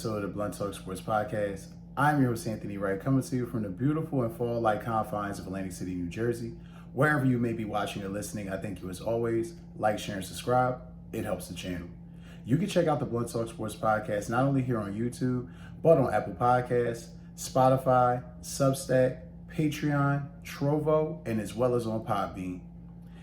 episode of the Blunt Talk Sports Podcast. I'm your host, Anthony Wright, coming to you from the beautiful and fall-like confines of Atlantic City, New Jersey. Wherever you may be watching or listening, I thank you as always. Like, share, and subscribe. It helps the channel. You can check out the Blunt Talk Sports Podcast not only here on YouTube, but on Apple Podcasts, Spotify, Substack, Patreon, Trovo, and as well as on Podbean.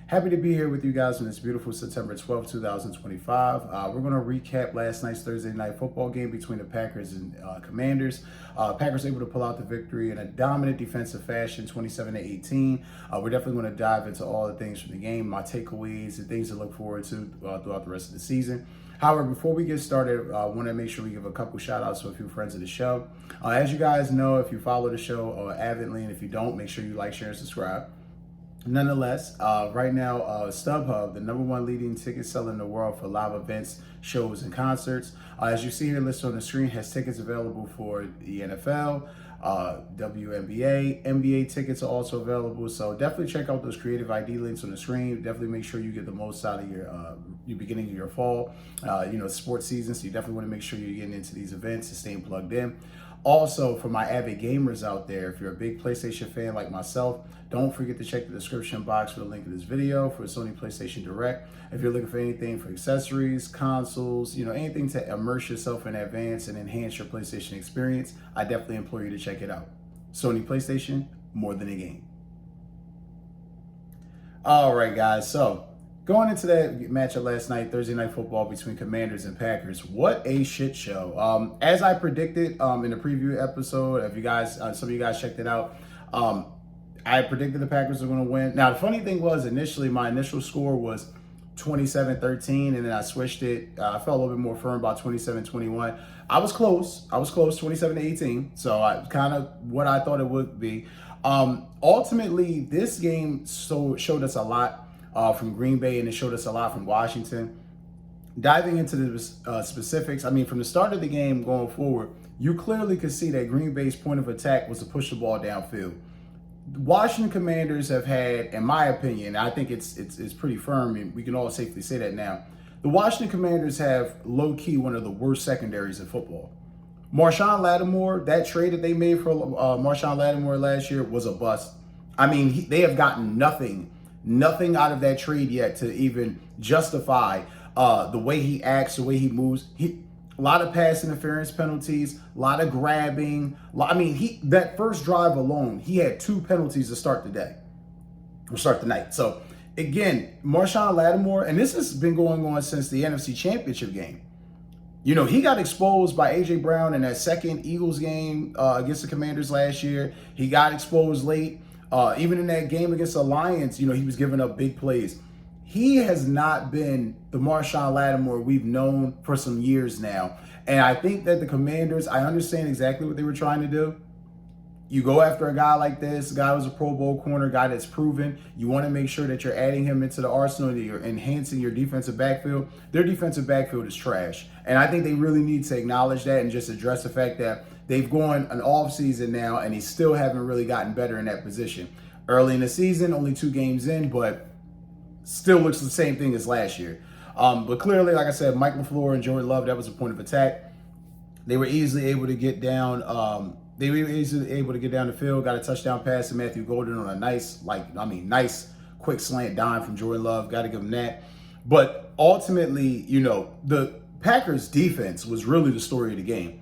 Happy to be here with you guys on this beautiful September 12th, 2025. We're going to recap last night's Thursday night football game between the Packers and Commanders. Packers able to pull out the victory in a dominant defensive fashion, 27-18. We're definitely going to dive into all the things from the game, my takeaways, and things to look forward to throughout the rest of the season. However, before we get started, I want to make sure we give a couple shout outs to a few friends of the show. As you guys know, if you follow the show avidly, and if you don't, make sure you like, share, and subscribe. Nonetheless, right now, StubHub, the #1 leading ticket seller in the world for live events, shows, and concerts, as you see here listed on the screen, has tickets available for the NFL, WNBA, NBA tickets are also available. So definitely check out those creative ID links on the screen. Definitely make sure you get the most out of your beginning of your fall, sports season. So you definitely want to make sure you're getting into these events and staying plugged in. Also, for my avid gamers out there, if you're a big PlayStation fan like myself, don't forget to check the description box for the link to this video for Sony PlayStation Direct. If you're looking for anything for accessories, consoles, anything to immerse yourself in advance and enhance your PlayStation experience, I definitely implore you to check it out. Sony PlayStation, more than a game. All right, guys, so going into that matchup last night, Thursday night football between Commanders and Packers, what a shit show. As I predicted in the preview episode, if you guys, some of you guys checked it out, I predicted the Packers were going to win. Now, the funny thing was, initially, my initial score was 27-13, and then I switched it. I felt a little bit more firm about 27-21. I was close, 27-18, so kind of what I thought it would be. Ultimately, this game showed us a lot from Green Bay, and it showed us a lot from Washington. Diving into the specifics, from the start of the game going forward, you clearly could see that Green Bay's point of attack was to push the ball downfield. The Washington Commanders have had, in my opinion, I think it's pretty firm, and we can all safely say that now, the Washington Commanders have low-key one of the worst secondaries in football. Marshon Lattimore, that trade that they made for Marshon Lattimore last year was a bust. They have gotten nothing out of that trade yet to even justify the way he acts, the way he moves. A lot of pass interference penalties, a lot of grabbing. That first drive alone, he had 2 penalties to start the night. So again, Marshon Lattimore, and this has been going on since the NFC Championship game. He got exposed by A.J. Brown in that second Eagles game against the Commanders last year. He got exposed late. Even in that game against the Lions, he was giving up big plays. He has not been the Marshon Lattimore we've known for some years now. And I think that the Commanders, I understand exactly what they were trying to do. You go after a guy like this, a guy who's a Pro Bowl corner, guy that's proven. You want to make sure that you're adding him into the arsenal, that you're enhancing your defensive backfield. Their defensive backfield is trash. And I think they really need to acknowledge that and just address the fact that they've gone an offseason now and they still haven't really gotten better in that position. Early in the season, only 2 games in, but still looks the same thing as last year. But clearly, like I said, Mike LaFleur and Jordan Love, that was a point of attack. They were easily able to get down. The field. Got a touchdown pass to Matthewgolden on a nice quick slant dime from Jordan Love. Got to give him that. But ultimately, the Packers defense was really the story of the game.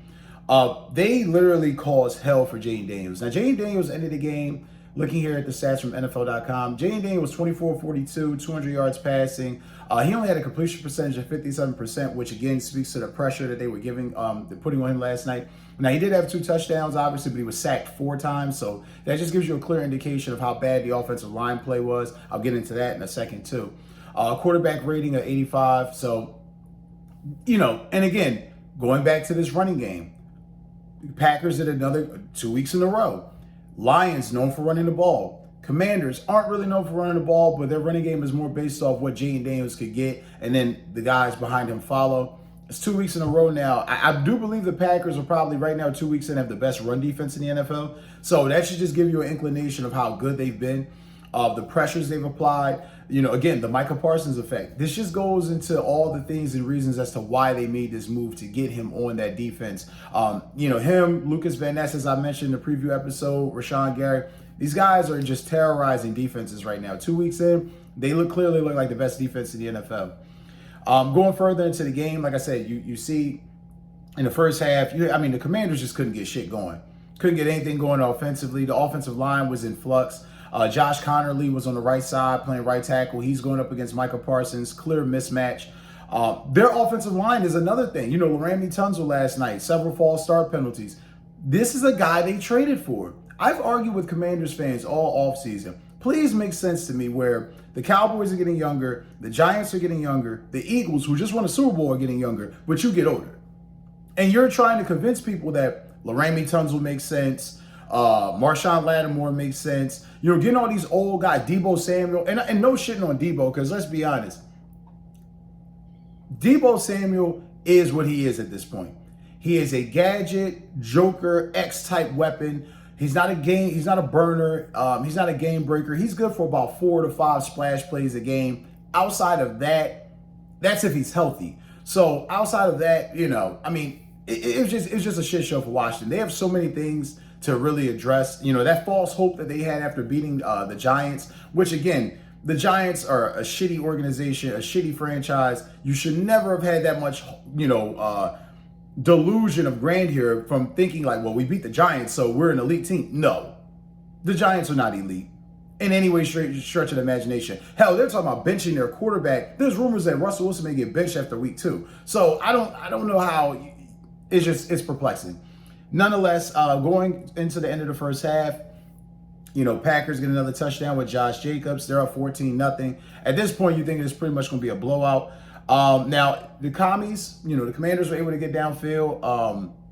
They literally caused hell for Jaydendaniels. Now, Jaydendaniels ended the game. Looking here at the stats from NFL.com, Jaydendaniels was 24-42, 200 yards passing. He only had a completion percentage of 57%, which again speaks to the pressure that they were putting on him last night. Now, he did have 2 touchdowns, obviously, but he was sacked 4 times. So that just gives you a clear indication of how bad the offensive line play was. I'll get into that in a second, too. Quarterback rating of 85. So, and again, going back to this running game, Packers did another 2 weeks in a row. Lions, known for running the ball. Commanders aren't really known for running the ball, but their running game is more based off what Jaydendaniels could get, and then the guys behind him follow. It's 2 weeks in a row now. I do believe the Packers are probably right now 2 weeks in have the best run defense in the NFL. So that should just give you an inclination of how good they've been. the pressures they've applied. Again, the Micah Parsons effect. This just goes into all the things and reasons as to why they made this move to get him on that defense. Him, Lucas Van Ness, as I mentioned in the preview episode, Rashawn Gary, these guys are just terrorizing defenses right now. 2 weeks in, they clearly look like the best defense in the NFL. Going further into the game, like I said, you see in the first half, the Commanders just couldn't get shit going. Couldn't get anything going offensively. The offensive line was in flux. Josh Connerly was on the right side playing right tackle. He's going up against Micah Parsons. Clear mismatch. Their offensive line is another thing. Laramie Tunsil last night, several false start penalties. This is a guy they traded for. I've argued with Commanders fans all offseason. Please make sense to me where the Cowboys are getting younger, the Giants are getting younger, the Eagles, who just won a Super Bowl, are getting younger, but you get older. And you're trying to convince people that Laramie Tunsil makes sense, Marshawn Lattimore makes sense. Getting all these old guys, Deebo Samuel, and no shitting on Deebo, because let's be honest, Deebo Samuel is what he is at this point. He is a gadget, joker, X-type weapon. He's not a burner. He's not a game breaker. He's good for about 4 to 5 splash plays a game. Outside of that, that's if he's healthy. So outside of that, it's just a shit show for Washington. They have so many things to really address. That false hope that they had after beating the Giants, which again, the Giants are a shitty organization, a shitty franchise. You should never have had that much, delusion of grandeur from thinking like, well, we beat the Giants, so we're an elite team. No, the Giants are not elite in any way, stretch of the imagination. Hell, they're talking about benching their quarterback. There's rumors that Russell Wilson may get benched after week 2. So I don't know how. It's perplexing. Nonetheless, going into the end of the first half, Packers get another touchdown with Josh Jacobs. They're up 14-0. At this point, you think it's pretty much going to be a blowout. Now, the Commies, the Commanders were able to get downfield.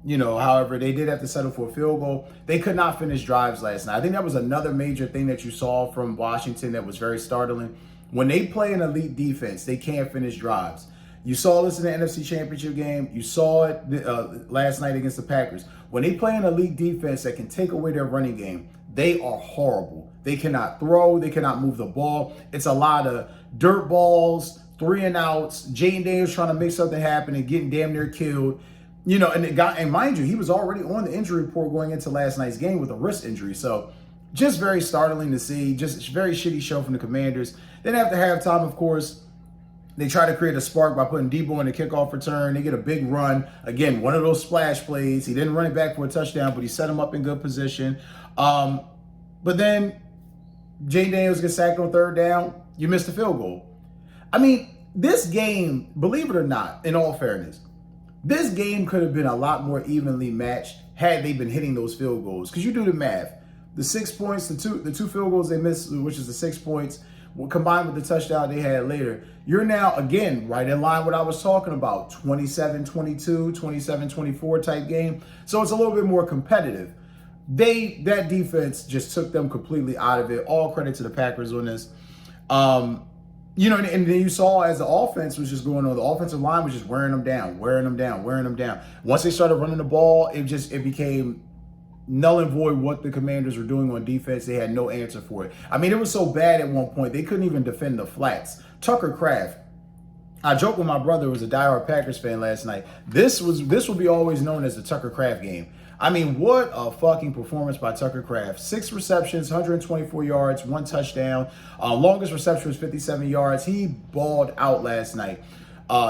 However, they did have to settle for a field goal. They could not finish drives last night. I think that was another major thing that you saw from Washington that was very startling. When they play an elite defense, they can't finish drives. You saw this in the NFC Championship game. You saw it last night against the Packers. When they play an elite defense that can take away their running game, they are horrible. They cannot throw. They cannot move the ball. It's a lot of dirt balls, 3 and outs. Jaydendaniels trying to make something happen and getting damn near killed. And mind you, he was already on the injury report going into last night's game with a wrist injury. So just very startling to see. Just a very shitty show from the Commanders. Then after halftime, of course, they try to create a spark by putting Deebo in the kickoff return. They get a big run. Again, one of those splash plays. He didn't run it back for a touchdown, but he set him up in good position. But then Jaydendaniels gets sacked on 3rd down. You missed the field goal. This game, believe it or not, in all fairness, this game could have been a lot more evenly matched had they been hitting those field goals. Because you do the math. The 6 points, the two field goals they missed, which is the 6 points, combined with the touchdown they had later, you're now, again, right in line with what I was talking about, 27-22, 27-24 type game. So it's a little bit more competitive. That defense just took them completely out of it. All credit to the Packers on this. And then you saw as the offense was just going on, the offensive line was just wearing them down. Once they started running the ball, it became null and void what the Commanders were doing on defense. They had no answer for it. It was so bad at one point, they couldn't even defend the flats. Tucker Kraft, I joked with my brother who was a diehard Packers fan last night. This will be always known as the Tucker Kraft game. What a fucking performance by Tucker Kraft. 6 receptions, 124 yards, 1 touchdown. Longest reception was 57 yards. He balled out last night.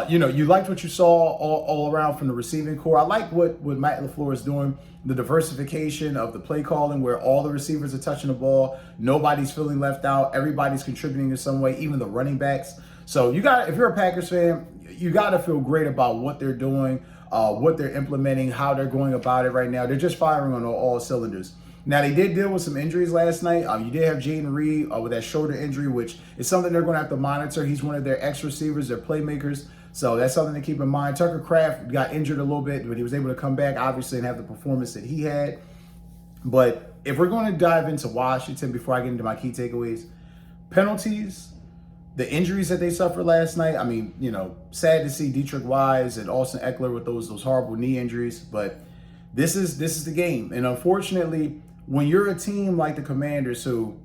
You liked what you saw all around from the receiving core. I like what Matt LaFleur is doing, the diversification of the play calling where all the receivers are touching the ball. Nobody's feeling left out. Everybody's contributing in some way, even the running backs. So if you're a Packers fan, you got to feel great about what they're doing, what they're implementing, how they're going about it right now. They're just firing on all cylinders. Now, they did deal with some injuries last night. You did have Jaden Reed with that shoulder injury, which is something they're going to have to monitor. He's one of their ex-receivers, their playmakers. So that's something to keep in mind. Tucker Kraft got injured a little bit, but he was able to come back, obviously, and have the performance that he had. But if we're going to dive into Washington before I get into my key takeaways, penalties, the injuries that they suffered last night, sad to see Dietrich Wise and Austin Eckler with those horrible knee injuries, but this is the game. And unfortunately, when you're a team like the Commanders who,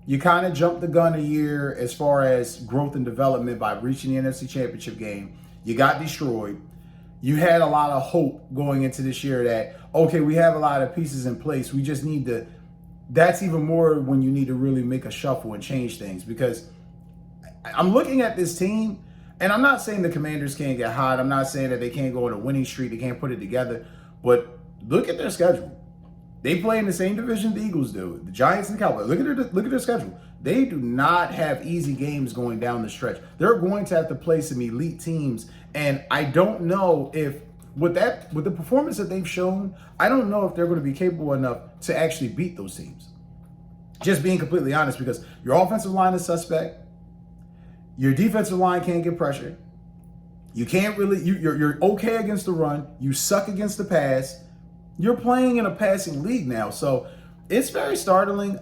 You kind of jumped the gun a year as far as growth and development by reaching the NFC Championship game. You got destroyed. You had a lot of hope going into this year that, okay, we have a lot of pieces in place. We just need to, that's even more when you need to really make a shuffle and change things. Because I'm looking at this team, and I'm not saying the Commanders can't get hot. I'm not saying that they can't go on a winning streak. They can't put it together. But look at their schedule. They play in the same division the Eagles do, the Giants and the Cowboys. Look at their schedule. They do not have easy games going down the stretch. They're going to have to play some elite teams, and I don't know if with the performance that they've shown, I don't know if they're going to be capable enough to actually beat those teams. Just being completely honest, because your offensive line is suspect, your defensive line can't get pressure. You can't really. You're okay against the run. You suck against the pass. You're playing in a passing league now, so it's very startling.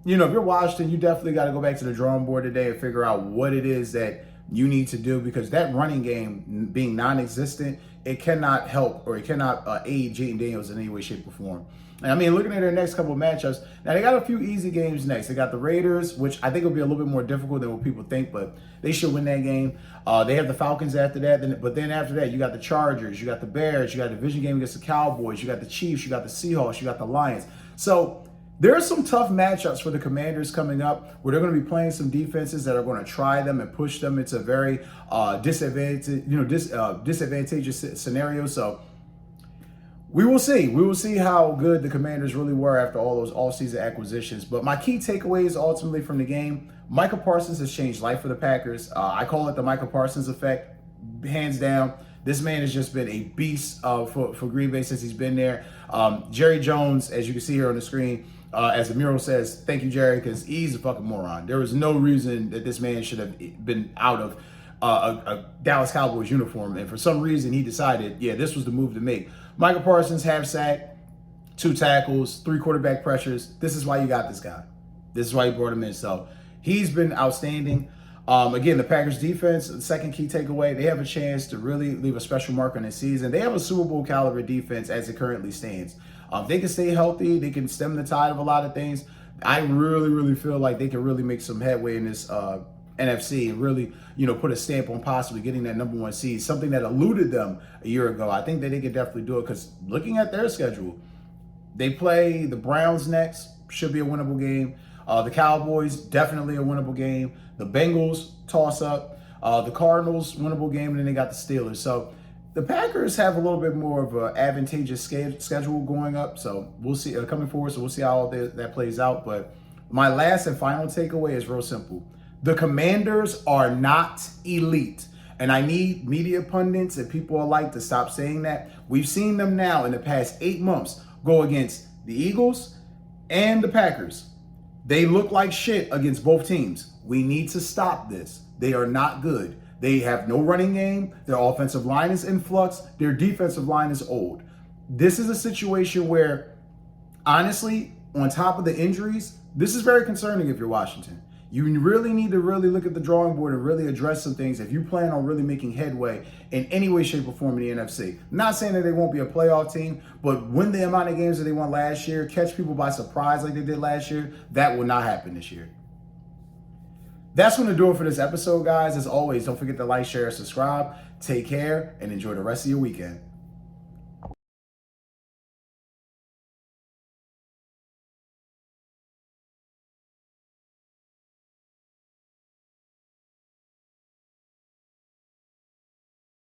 If you're Washington, you definitely got to go back to the drawing board today and figure out what it is that you need to do, because that running game being non-existent, it cannot help or it cannot aid Jaydendaniels in any way, shape, or form. And I mean, looking at their next couple of matchups, now they got a few easy games next. They got the Raiders, which I think will be a little bit more difficult than what people think, but they should win that game. They have the Falcons after that, but then after that, you got the Chargers, you got the Bears, you got a division game against the Cowboys, you got the Chiefs, you got the Seahawks, you got the Lions. So there are some tough matchups for the Commanders coming up where they're going to be playing some defenses that are going to try them and push them into very disadvantageous scenario. So we will see. We will see how good the Commanders really were after all those all-season acquisitions. But my key takeaways ultimately from the game, Micah Parsons has changed life for the Packers. I call it the Micah Parsons effect, hands down. This man has just been a beast for Green Bay since he's been there. Jerry Jones, as you can see here on the screen, as the mural says, thank you, Jerry, because he's a fucking moron. There was no reason that this man should have been out of a Dallas Cowboys uniform. And for some reason, he decided, yeah, this was the move to make. Micah Parsons, half sack, 2 tackles, 3 quarterback pressures. This is why you got this guy. This is why you brought him in. So he's been outstanding. Again, the Packers defense, the second key takeaway, they have a chance to really leave a special mark on this season. They have a Super Bowl caliber defense as it currently stands. If they can stay healthy, they can stem the tide of a lot of things. I really, really feel like they can really make some headway in this NFC and really, put a stamp on possibly getting that number 1 seed, something that eluded them a year ago. I think that they could definitely do it because looking at their schedule, they play the Browns next, should be a winnable game. The Cowboys, definitely a winnable game. The Bengals, toss-up. The Cardinals, winnable game, and then they got the Steelers. So the Packers have a little bit more of an advantageous schedule going up. So we'll see, coming forward, so we'll see how all that plays out. But my last and final takeaway is real simple. The Commanders are not elite. And I need media pundits and people alike to stop saying that. We've seen them now in the past 8 months go against the Eagles and the Packers. They look like shit against both teams. We need to stop this. They are not good. They have no running game. Their offensive line is in flux. Their defensive line is old. This is a situation where, honestly, on top of the injuries, this is very concerning if you're Washington. You really need to really look at the drawing board and really address some things if you plan on really making headway in any way, shape, or form in the NFC. I'm not saying that they won't be a playoff team, but win the amount of games that they won last year, catch people by surprise like they did last year, that will not happen this year. That's going to do it for this episode, guys. As always, don't forget to like, share, and subscribe. Take care, and enjoy the rest of your weekend.